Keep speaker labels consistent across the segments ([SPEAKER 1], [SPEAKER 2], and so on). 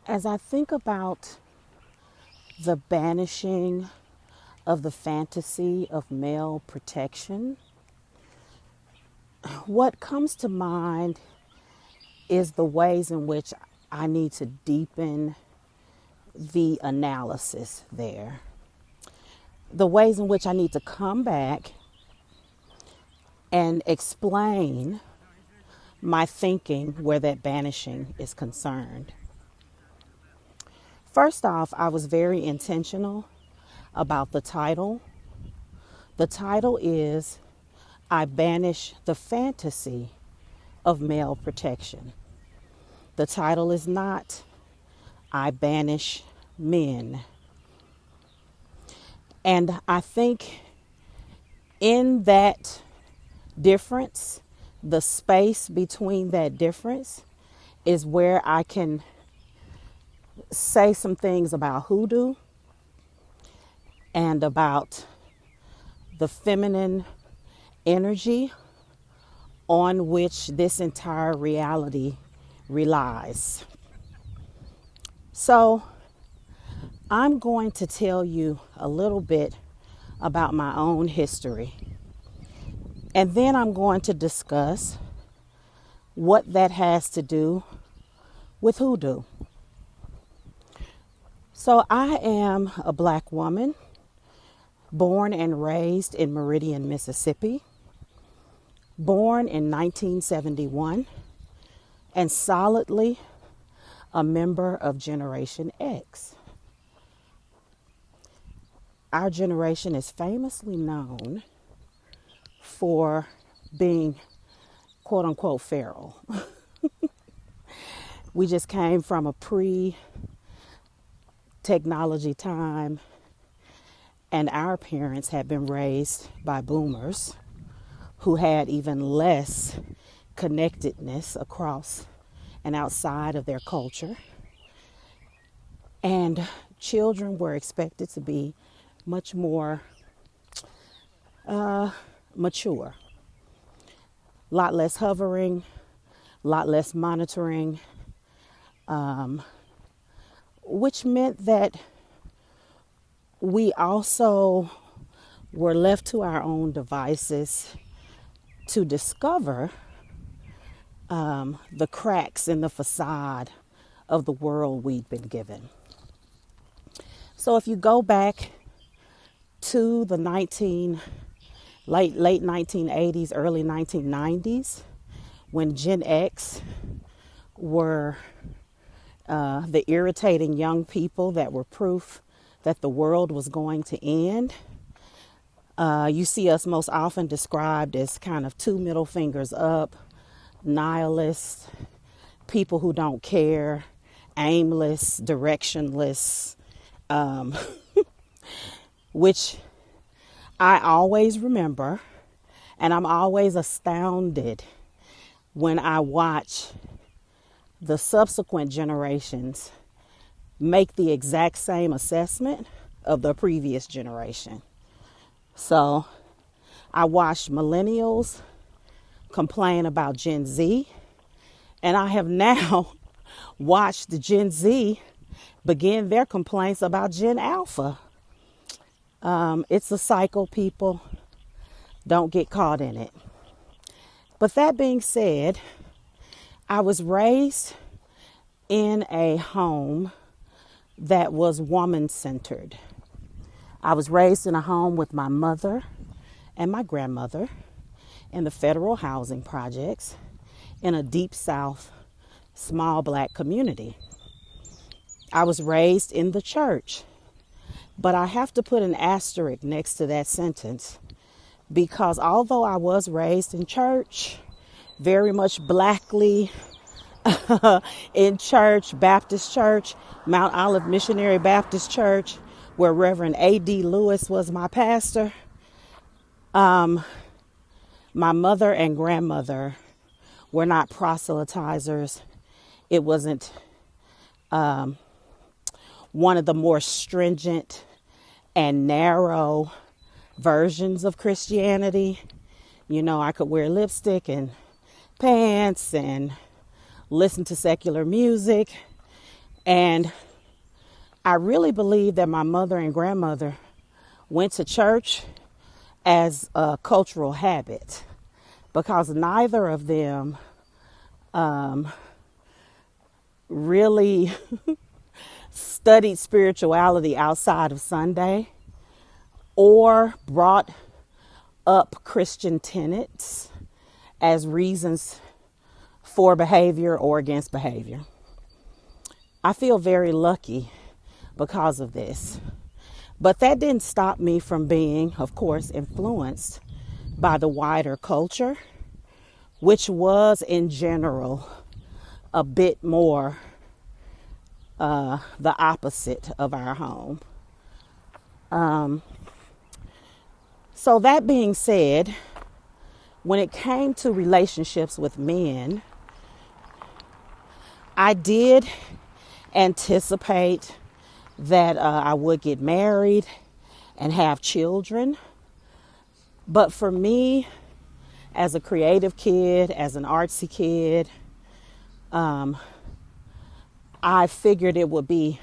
[SPEAKER 1] As I think about the banishing of the fantasy of male protection, what comes to mind is the ways in which I need to deepen the analysis there. The ways in which I need to come back and explain my thinking where that banishing is concerned. First off, I was very intentional about the title. The title is I Banish the Fantasy of Male Protection. The title is not I Banish Men. And I think in that difference, the space between that difference is where I can say some things about hoodoo and about the feminine energy on which this entire reality relies. So I'm going to tell you a little bit about my own history. And then I'm going to discuss what that has to do with hoodoo. So I am a Black woman born and raised in Meridian, Mississippi, born in 1971, and solidly a member of Generation X. Our generation is famously known for being quote unquote feral. We just came from a pre-technology time, and our parents had been raised by boomers who had even less connectedness across and outside of their culture. And children were expected to be much more mature. A lot less hovering, a lot less monitoring, which meant that we also were left to our own devices to discover the cracks in the facade of the world we'd been given. So if you go back to the late 1980s, early 1990s, when Gen X were the irritating young people that were proof that the world was going to end. You see us most often described as kind of two middle fingers up, nihilists, people who don't care, aimless, directionless, which I always remember, and I'm always astounded when I watch the subsequent generations make the exact same assessment of the previous generation. So I watched millennials complain about Gen Z, and I have now watched the Gen Z begin their complaints about Gen Alpha. It's a cycle, people. Don't get caught in it. But that being said, I was raised in a home that was woman-centered. I was raised in a home with my mother and my grandmother in the federal housing projects in a deep South, small Black community. I was raised in the church, but I have to put an asterisk next to that sentence because although I was raised in church, very much Blackly in church, Baptist church, Mount Olive Missionary Baptist Church, where Reverend A.D. Lewis was my pastor, my mother and grandmother were not proselytizers. It wasn't one of the more stringent and narrow versions of Christianity. You know, I could wear lipstick and pants and listen to secular music And I really believe that my mother and grandmother went to church as a cultural habit, because neither of them really studied spirituality outside of Sunday or brought up Christian tenets as reasons for behavior or against behavior. I feel very lucky because of this. But that didn't stop me from being, of course, influenced by the wider culture, which was in general a bit more the opposite of our home. So that being said, when it came to relationships with men, I did anticipate that I would get married and have children. But for me, as a creative kid, as an artsy kid, I figured it would be,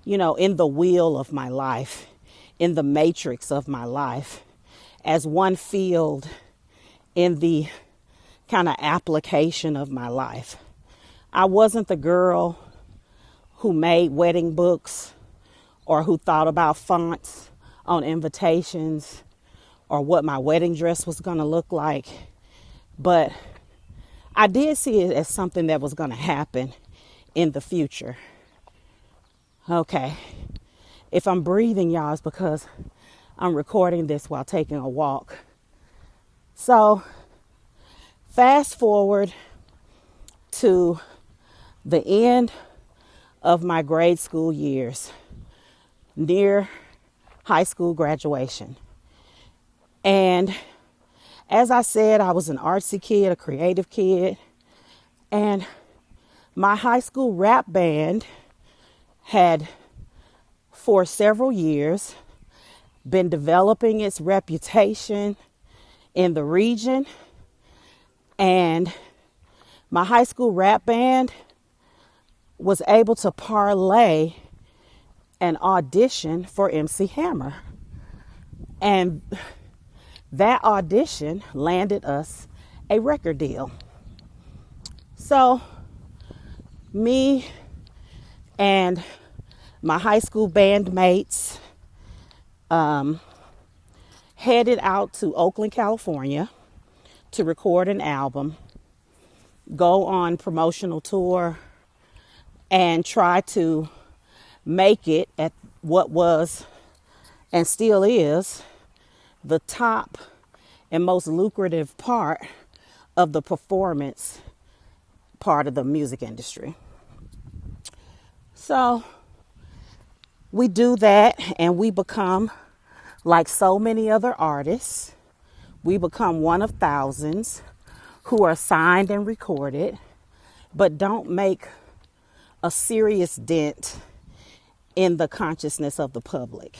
[SPEAKER 1] in the wheel of my life, in the matrix of my life, as one field in the kind of application of my life. I wasn't the girl who made wedding books or who thought about fonts on invitations or what my wedding dress was going to look like. But I did see it as something that was going to happen in the future. Okay. If I'm breathing, y'all, it's because I'm recording this while taking a walk. So, fast forward to the end of my grade school years, near high school graduation. And as I said, I was an artsy kid, a creative kid. And my high school rap band had, for several years, been developing its reputation in the region. And my high school rap band was able to parlay an audition for MC Hammer. And that audition landed us a record deal. So me and my high school bandmates headed out to Oakland, California to record an album, go on promotional tour, and try to make it at what was and still is the top and most lucrative part of the performance part of the music industry. So we do that, and we become, like so many other artists, we become one of thousands who are signed and recorded, but don't make a serious dent in the consciousness of the public.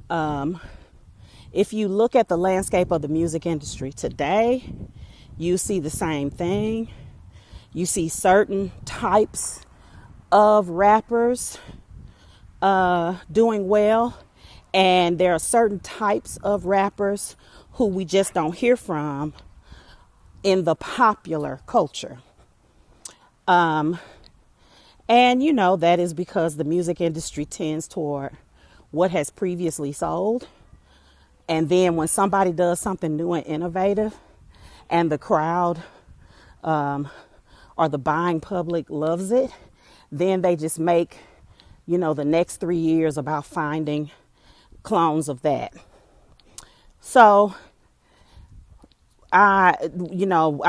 [SPEAKER 1] If you look at the landscape of the music industry today, you see the same thing. You see certain types of rappers doing well, and there are certain types of rappers who we just don't hear from in the popular culture. And that is because the music industry tends toward what has previously sold. And then when somebody does something new and innovative and the crowd or the buying public loves it, then they just make, the next 3 years about finding clones of that. So I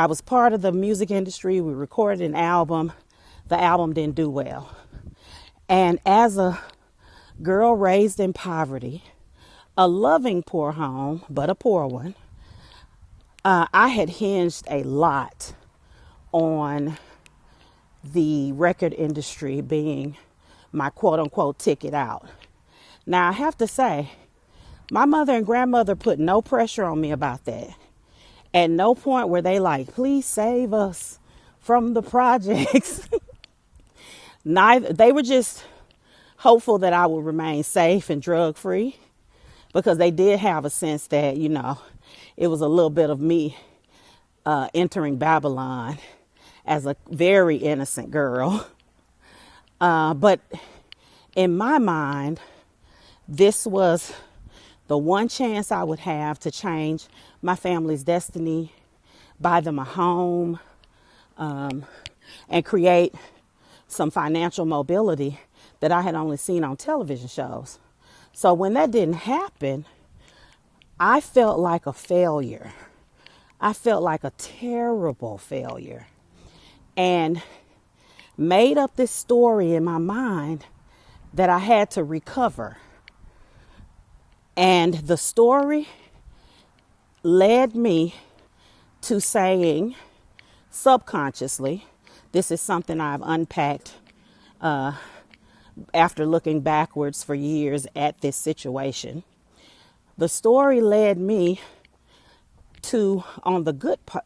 [SPEAKER 1] was part of the music industry. We recorded an album. The album didn't do well. And as a girl raised in poverty, a loving poor home, but a poor one, I had hinged a lot on the record industry being my quote unquote ticket out. Now I have to say, my mother and grandmother put no pressure on me about that. At no point were they like, please save us from the projects. Neither, they were just hopeful that I would remain safe and drug free, because they did have a sense that, it was a little bit of me entering Babylon as a very innocent girl. But in my mind, this was the one chance I would have to change my family's destiny, buy them a home, and create some financial mobility that I had only seen on television shows. So when that didn't happen, I felt like a failure. I felt like a terrible failure, and made up this story in my mind that I had to recover. And the story led me to saying subconsciously, this is something I've unpacked after looking backwards for years at this situation. The story led me to, on the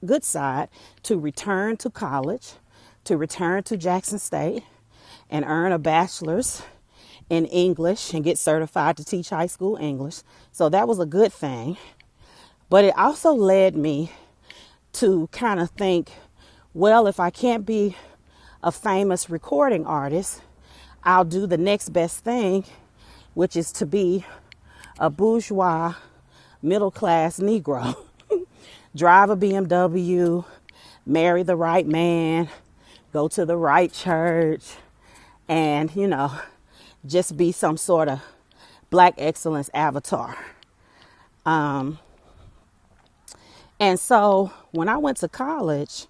[SPEAKER 1] good side, to return to college, to return to Jackson State and earn a bachelor's in English and get certified to teach high school English. So that was a good thing. But it also led me to kind of think, well, if I can't be a famous recording artist, I'll do the next best thing, which is to be a bourgeois middle-class Negro. Drive a BMW, marry the right man, go to the right church, and, just be some sort of Black excellence avatar. And so when I went to college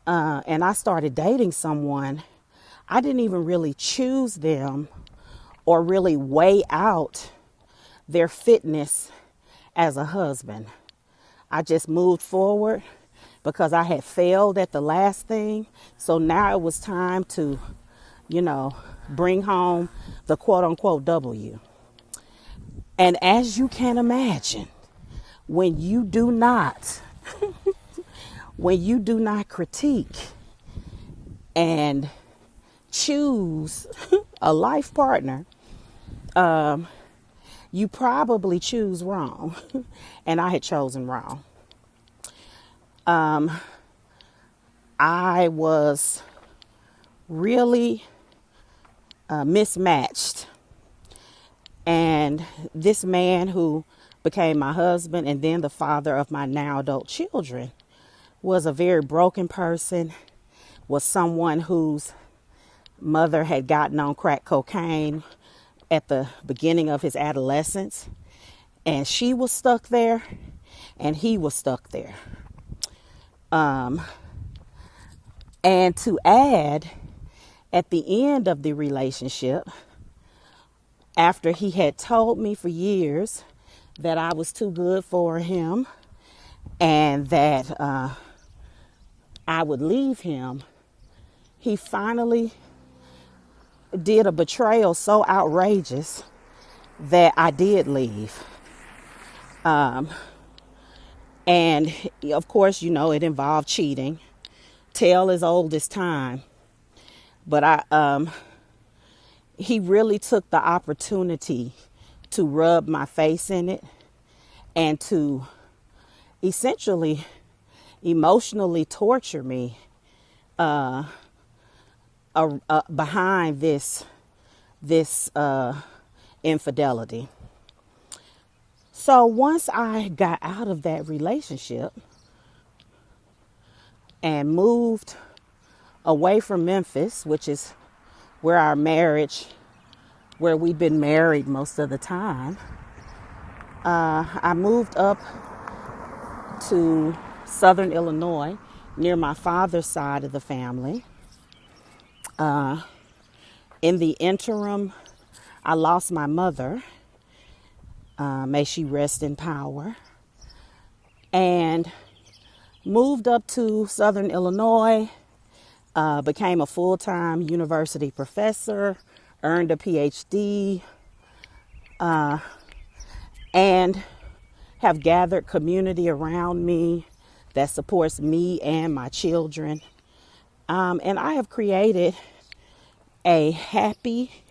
[SPEAKER 1] and I started dating someone, I didn't even really choose them or really weigh out their fitness as a husband. I just moved forward because I had failed at the last thing. So now it was time to, bring home the quote unquote W. And as you can imagine, when you do not critique and choose a life partner, you probably choose wrong. And I had chosen wrong. I was really mismatched. And this man who became my husband and then the father of my now adult children was a very broken person, was someone whose mother had gotten on crack cocaine at the beginning of his adolescence. And she was stuck there and he was stuck there. And to add, at the end of the relationship, after he had told me for years that I was too good for him and that I would leave him, he finally did a betrayal so outrageous that I did leave. And of course, it involved cheating. Tale as old as time. But he really took the opportunity to rub my face in it and to essentially emotionally torture me behind this infidelity. So once I got out of that relationship and moved away from Memphis, which is where we've been married most of the time, I moved up to Southern Illinois near my father's side of the family. In the interim, I lost my mother. May she rest in power. And moved up to Southern Illinois, became a full-time university professor, earned a PhD, and have gathered community around me that supports me and my children. And I have created a happy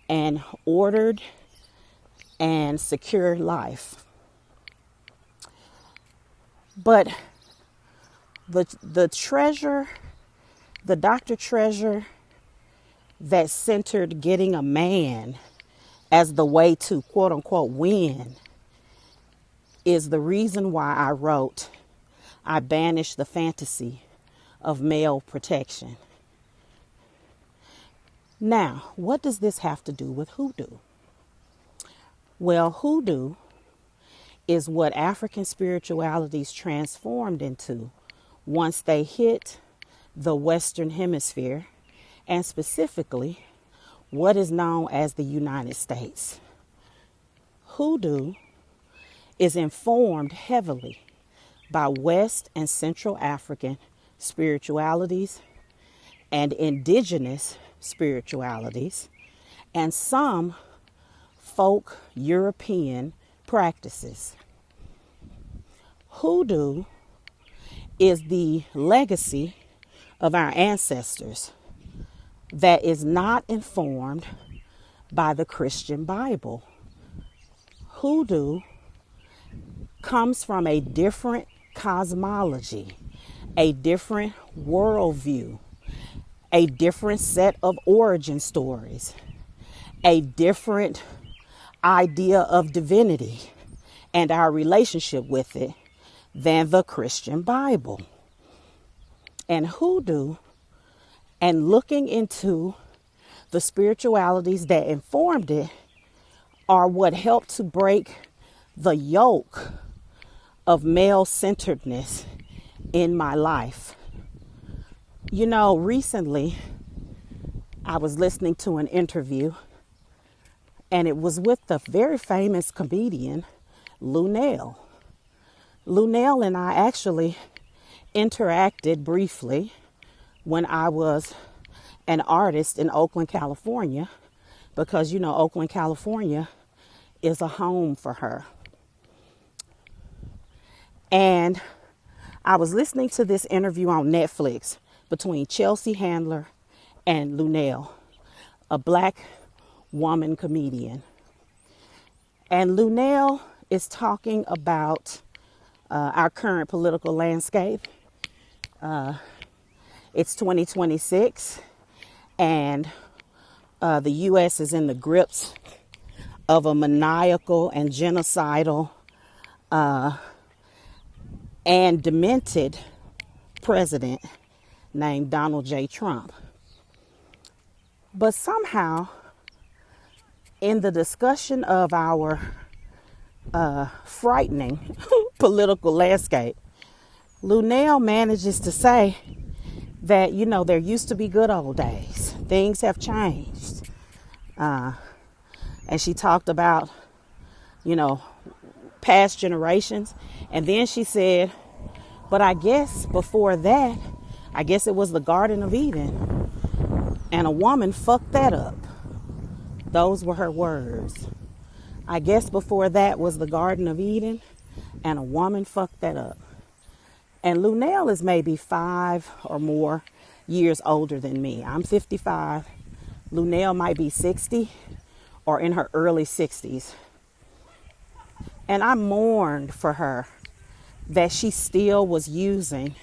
[SPEAKER 1] and ordered and secure life. But the treasure, the Dr. Treasure that centered getting a man as the way to quote unquote win is the reason why I wrote, I banish the fantasy of male protection. Now, what does this have to do with hoodoo? Well, hoodoo is what African spiritualities transformed into once they hit the Western Hemisphere, and specifically what is known as the United States. Hoodoo is informed heavily by West and Central African spiritualities and indigenous spiritualities and some folk European practices. Hoodoo is the legacy of our ancestors that is not informed by the Christian Bible. Hoodoo comes from a different cosmology, a different worldview, a different set of origin stories, a different idea of divinity and our relationship with it than the Christian Bible. And hoodoo, and looking into the spiritualities that informed it, are what helped to break the yoke of male-centeredness in my life. You know, recently I was listening to an interview, and it was with the very famous comedian Lunel. Lunel and I actually interacted briefly when I was an artist in Oakland, California, because, you know, Oakland, California is a home for her. And I was listening to this interview on Netflix between Chelsea Handler and Lunel, a black woman comedian. And Lunel is talking about our current political landscape. It's 2026, and the U.S. is in the grips of a maniacal and genocidal and demented president named Donald J. Trump. But somehow, in the discussion of our frightening political landscape, Lunel manages to say that, you know, there used to be good old days. Things have changed. And she talked about, you know, past generations. And then she said, but I guess before that, I guess it was the Garden of Eden. And a woman fucked that up. Those were her words. I guess before that was the Garden of Eden, and a woman fucked that up. And Lunel is maybe 5 or more years older than me. I'm 55. Lunel might be 60 or in her early 60s. And I mourned for her that she still was using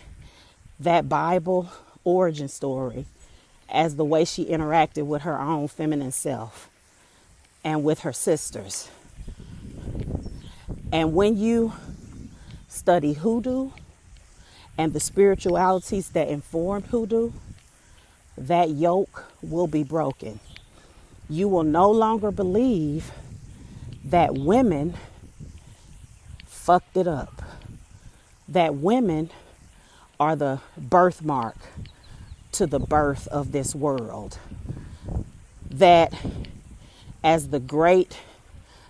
[SPEAKER 1] that Bible origin story as the way she interacted with her own feminine self and with her sisters. And when you study hoodoo and the spiritualities that informed hoodoo, that yoke will be broken. You will no longer believe that women fucked it up, that women are the birthmark to the birth of this world, that as the great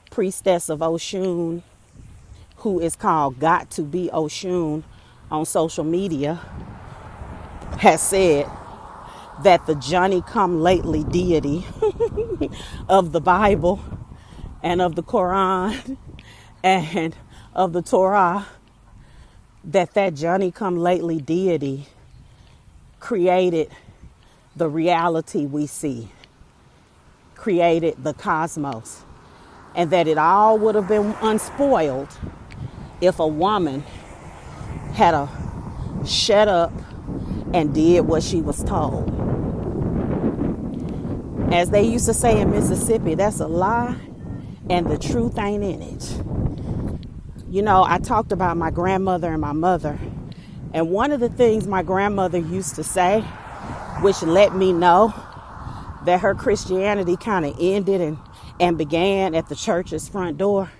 [SPEAKER 1] priestess of Oshun, who is called Got to Be Oshun on social media, has said, that the Johnny come lately deity of the Bible and of the Quran and of the Torah, that Johnny come lately deity created the reality we see, created the cosmos, and that it all would have been unspoiled if a woman had a shut up and did what she was told. As they used to say in Mississippi, that's a lie and the truth ain't in it. You know, I talked about my grandmother and my mother, and one of the things my grandmother used to say, which let me know that her Christianity kind of ended and began at the church's front door.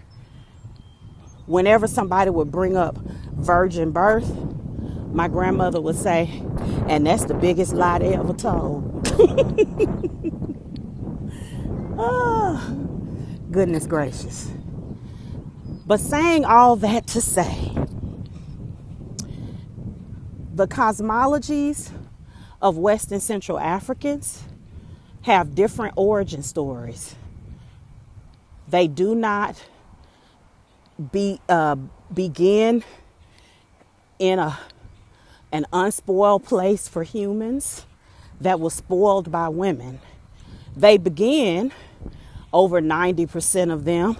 [SPEAKER 1] Whenever somebody would bring up virgin birth, my grandmother would say, and that's the biggest lie they ever told. Oh, goodness gracious. But saying all that to say, the cosmologies of West and Central Africans have different origin stories. They do not begin in an unspoiled place for humans that was spoiled by women. They begin, over 90% of them,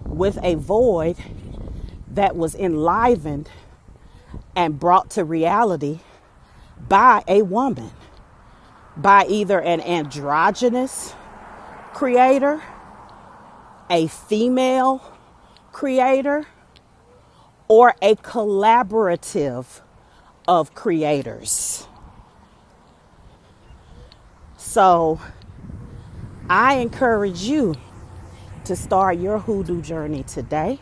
[SPEAKER 1] with a void that was enlivened and brought to reality by a woman, by either an androgynous creator, a female creator, or a collaborative of creators. So I encourage you to start your hoodoo journey today.